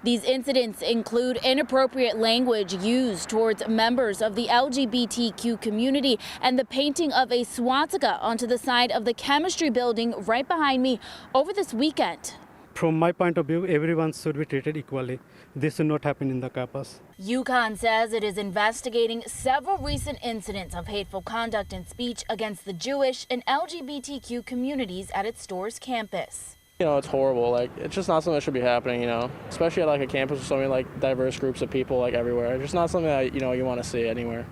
These incidents include inappropriate language used towards members of the LGBTQ community and the painting of a swastika onto the side of the chemistry building right behind me over this weekend. From my point of view, everyone should be treated equally. This should not happen in the campus. UConn says it is investigating several recent incidents of hateful conduct and speech against the Jewish and LGBTQ communities at its Storrs campus. It's horrible. It's just not something that should be happening, especially at a campus with so many diverse groups of people everywhere. It's just not something that, you want to see anywhere.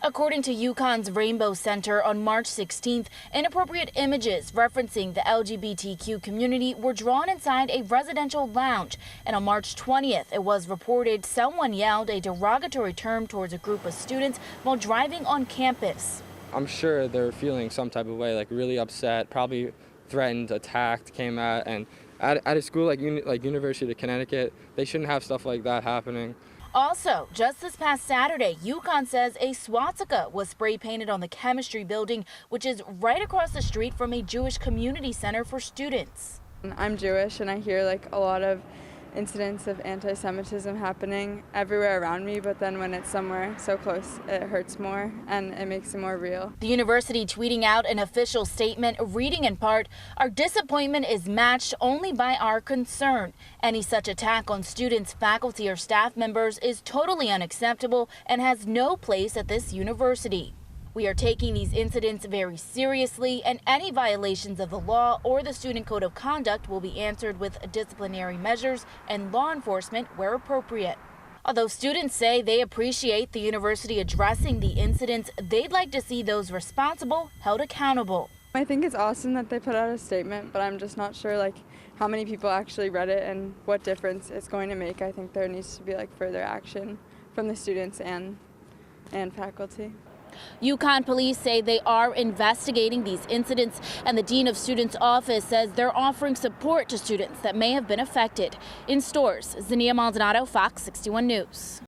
According to UConn's Rainbow Center, on March 16th, inappropriate images referencing the LGBTQ community were drawn inside a residential lounge. And on March 20th, it was reported someone yelled a derogatory term towards a group of students while driving on campus. I'm sure they're feeling some type of way, really upset, probably threatened, attacked, came at, and at a school like University of Connecticut, they shouldn't have stuff like that happening. Also, just this past Saturday, UConn says a swastika was spray painted on the chemistry building, which is right across the street from a Jewish community center for students. I'm Jewish and I hear a lot of incidents of anti-Semitism happening everywhere around me, but then when it's somewhere so close, it hurts more and it makes it more real. The university tweeting out an official statement reading in part, "Our disappointment is matched only by our concern. Any such attack on students, faculty, or staff members is totally unacceptable and has no place at this university. We are taking these incidents very seriously, and any violations of the law or the student code of conduct will be answered with disciplinary measures and law enforcement where appropriate." Although students say they appreciate the university addressing the incidents, they'd like to see those responsible held accountable. I think it's awesome that they put out a statement, but I'm just not sure how many people actually read it and what difference it's going to make. I think there needs to be further action from the students and faculty. UConn police say they are investigating these incidents, and the Dean of Students' office says they're offering support to students that may have been affected. In Storrs, Zania Maldonado, Fox 61 News.